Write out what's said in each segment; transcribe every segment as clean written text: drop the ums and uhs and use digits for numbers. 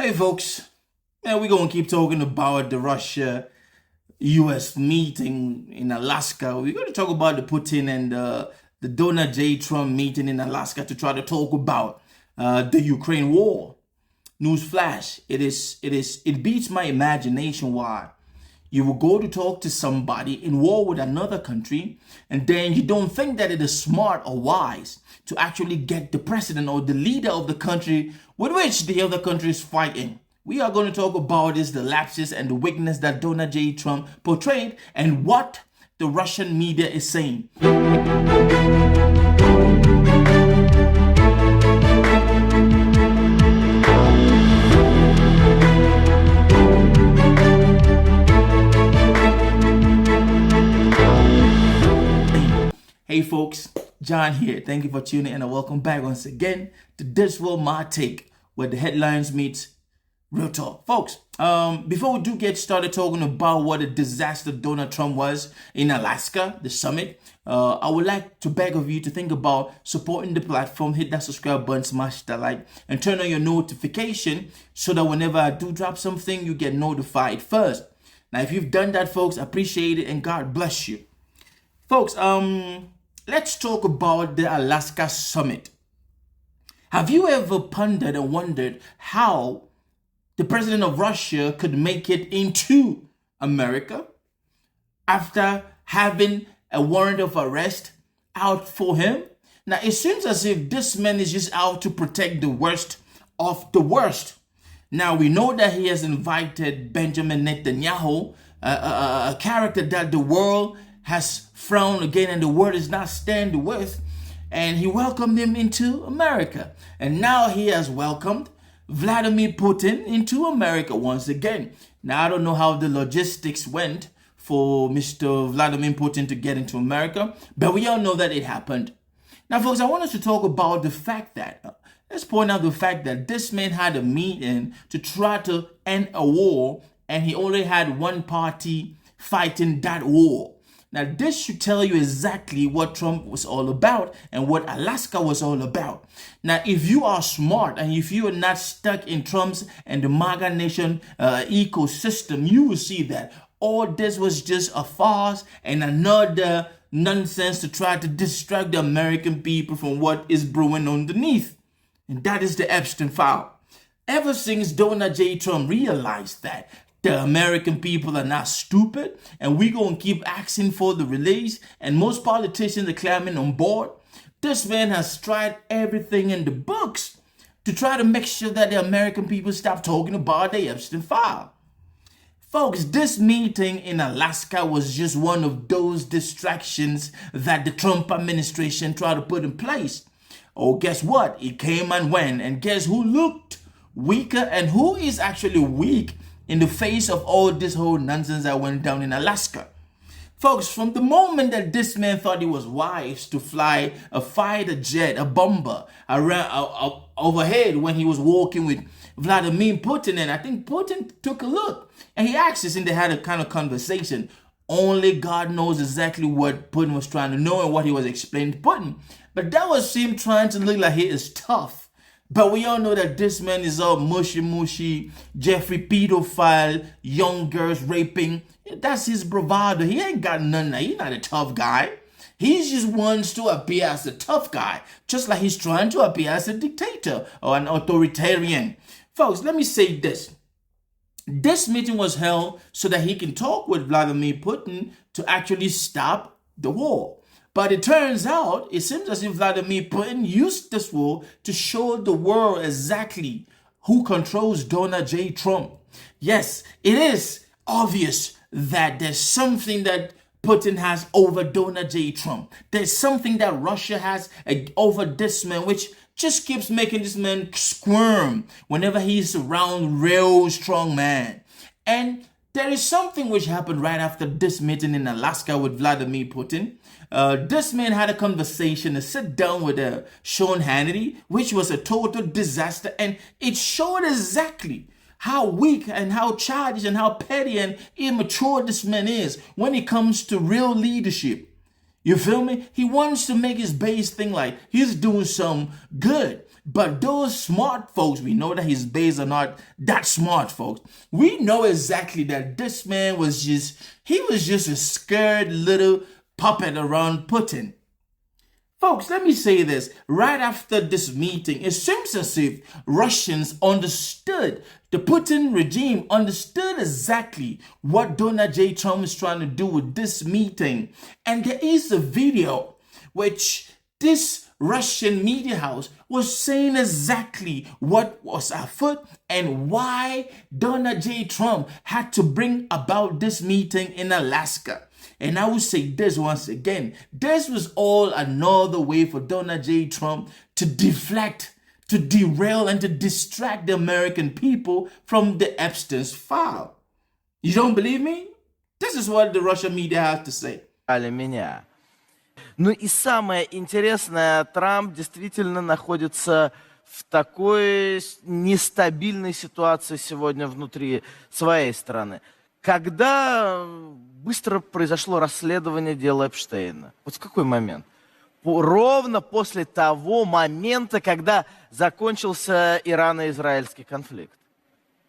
Hey folks, man, we're gonna keep talking about the Russia-US meeting in Alaska. We're gonna talk about the Putin and the Donald J. Trump meeting in Alaska to try to talk about the Ukraine war. Newsflash: it beats my imagination why you will go to talk to somebody in war with another country, and then you don't think that it is smart or wise to actually get the president or the leader of the country with which the other country is fighting. We are going to talk about this, the lapses and the weakness that Donald J. Trump portrayed, and what the Russian media is saying. Hey folks, John here. Thank you for tuning in and welcome back once again to This Will My Take, where the headlines meets real talk. Folks, before we do get started talking about what a disaster Donald Trump was in Alaska, the summit, I would like to beg of you to think about supporting the platform. Hit that subscribe button, smash that like, and turn on your notification so that whenever I do drop something, you get notified first. Now, if you've done that, folks, I appreciate it and God bless you. Folks, let's talk about the Alaska summit. Have you ever pondered and wondered how the president of Russia could make it into America after having a warrant of arrest out for him? Now, it seems as if this man is just out to protect the worst of the worst. Now, we know that he has invited Benjamin Netanyahu, a character that the world has frowned again and the world is not standing with, and he welcomed him into America. And now he has welcomed Vladimir Putin into America once again. Now, I don't know how the logistics went for Mr. Vladimir Putin to get into America, but we all know that it happened. Now, folks, I want us to talk about the fact that, let's point out the fact that this man had a meeting to try to end a war, and he only had one party fighting that war. Now, this should tell you exactly what Trump was all about and what Alaska was all about. Now, if you are smart and if you are not stuck in Trump's and the MAGA nation ecosystem, you will see that all this was just a farce and another nonsense to try to distract the American people from what is brewing underneath. And that is the Epstein file. Ever since Donald J. Trump realized that the American people are not stupid, and we're going to keep asking for the release, and most politicians are climbing on board, this man has tried everything in the books to try to make sure that the American people stop talking about the Epstein file. Folks, this meeting in Alaska was just one of those distractions that the Trump administration tried to put in place. Oh, guess what? It came and went, and guess who looked weaker and who is actually weak in the face of all this whole nonsense that went down in Alaska. Folks, from the moment that this man thought he was wise to fly a fighter jet, a bomber, around overhead when he was walking with Vladimir Putin, and I think Putin took a look and he asked us, and they had a kind of conversation. Only God knows exactly what Putin was trying to know and what he was explaining to Putin. But that was him trying to look like he is tough. But we all know that this man is all mushy, Jeffrey pedophile, young girls raping. That's his bravado. He ain't got none. He's not a tough guy. He just wants to appear as a tough guy, just like he's trying to appear as a dictator or an authoritarian. Folks, let me say this. This meeting was held so that he can talk with Vladimir Putin to actually stop the war. But it turns out, it seems as if Vladimir Putin used this war to show the world exactly who controls Donald J. Trump. Yes, it is obvious that there's something that Putin has over Donald J. Trump. There's something that Russia has over this man, which just keeps making this man squirm whenever he's around real strong man. And there is something which happened right after this meeting in Alaska with Vladimir Putin. This man had a conversation, a sit down with Sean Hannity, which was a total disaster. And it showed exactly how weak and how childish and how petty and immature this man is when it comes to real leadership. You feel me? He wants to make his base thing like he's doing some good. But those smart folks, we know that his base are not that smart folks. We know exactly that this man was just a scared little puppet around Putin. Folks, let me say this. Right after this meeting, it seems as if Russians understood, the Putin regime understood exactly what Donald J. Trump is trying to do with this meeting. And there is a video which this Russian media house was saying exactly what was afoot and why Donald J. Trump had to bring about this meeting in Alaska. And I will say this once again, this was all another way for Donald J. Trump to deflect, to derail, and to distract the American people from the Epstein's file. You don't believe me? This is what the Russian media has to say. Меня. Ну и самое интересное, Трамп действительно находится в такой нестабильной ситуации сегодня внутри своей страны. Когда быстро произошло расследование дела Эпштейна? Вот в какой момент? Ровно после того момента, когда закончился ирано-израильский конфликт.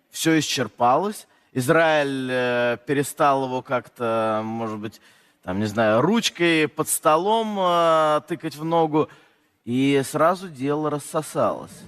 Все исчерпалось. Израиль перестал его как-то, может быть, там, не знаю, ручкой под столом тыкать в ногу, и сразу дело рассосалось.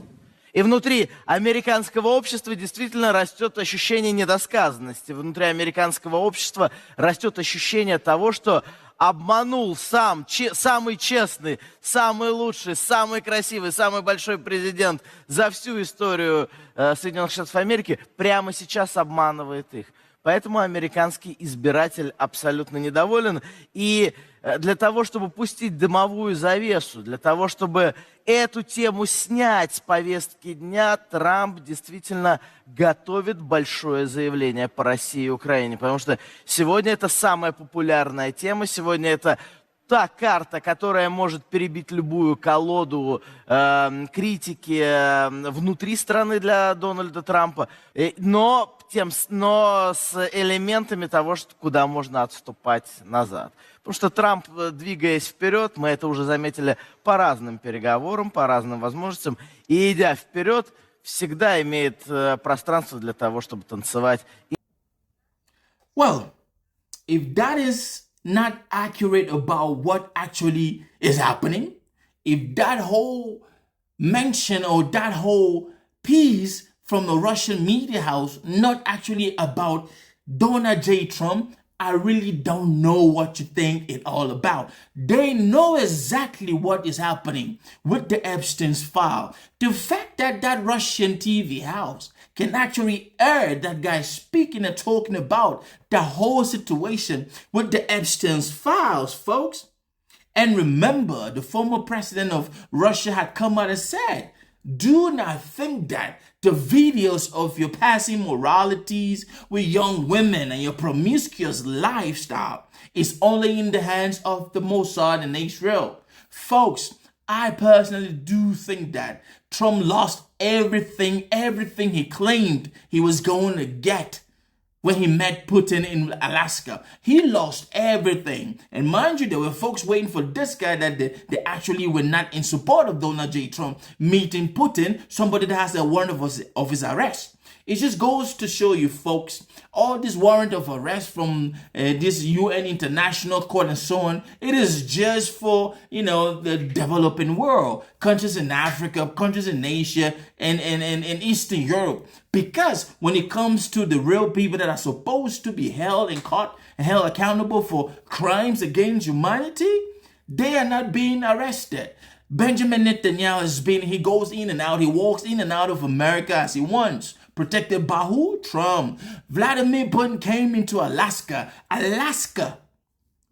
И внутри американского общества действительно растет ощущение недосказанности. Внутри американского общества растет ощущение того, что обманул самый честный, самый лучший, самый красивый, самый большой президент за всю историю Соединенных Штатов Америки, прямо сейчас обманывает их. Поэтому американский избиратель абсолютно недоволен. И для того, чтобы пустить дымовую завесу, для того, чтобы эту тему снять с повестки дня, Трамп действительно готовит большое заявление по России и Украине. Потому что сегодня это самая популярная тема, сегодня это та карта, которая может перебить любую колоду критики внутри страны для Дональда Трампа, но с элементами того, куда можно отступать назад. Потому что Трамп, двигаясь вперед, мы это уже заметили по разным переговорам, по разным возможностям, и идя вперед, всегда имеет пространство для того, чтобы танцевать. Well, if that is not accurate about what actually is happening, if that whole mention or that whole piece from the Russian media house not actually about Donald J. Trump, I really don't know what to think it's all about. They know exactly what is happening with the Epstein's file. The fact that that Russian TV house can actually air that guy speaking and talking about the whole situation with the Epstein's files, folks. And remember, the former president of Russia had come out and said, do not think that the videos of your passing moralities with young women and your promiscuous lifestyle is only in the hands of the Mossad and Israel. Folks, I personally do think that Trump lost everything he claimed he was going to get when he met Putin in Alaska. He lost everything. And mind you, there were folks waiting for this guy that they actually were not in support of Donald J. Trump meeting Putin, somebody that has a warrant of his arrest. It just goes to show you, folks, all this warrant of arrest from this UN International Court and so on, it is just for, the developing world, countries in Africa, countries in Asia, and Eastern Europe. Because when it comes to the real people that are supposed to be held and caught and held accountable for crimes against humanity, they are not being arrested. Benjamin Netanyahu he goes in and out, he walks in and out of America as he wants. Protected by who? Trump. Vladimir Putin came into Alaska.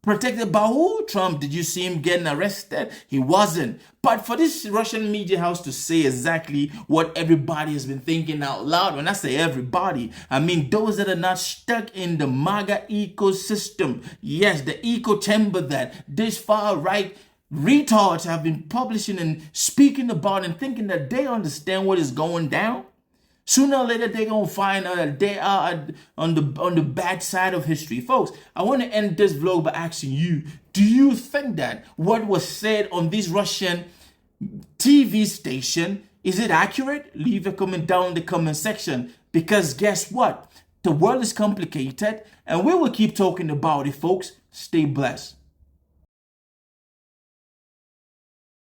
Protected by who? Trump. Did you see him getting arrested? He wasn't. But for this Russian media house to say exactly what everybody has been thinking out loud, when I say everybody, I mean those that are not stuck in the MAGA ecosystem. Yes, the echo chamber that this far-right retards have been publishing and speaking about and thinking that they understand what is going down. Sooner or later, they're going to find out that they are on the bad side of history. Folks, I want to end this vlog by asking you, do you think that what was said on this Russian TV station Is it accurate? Leave a comment down in the comment section, because guess what? The world is complicated and we will keep talking about it, folks. Stay blessed.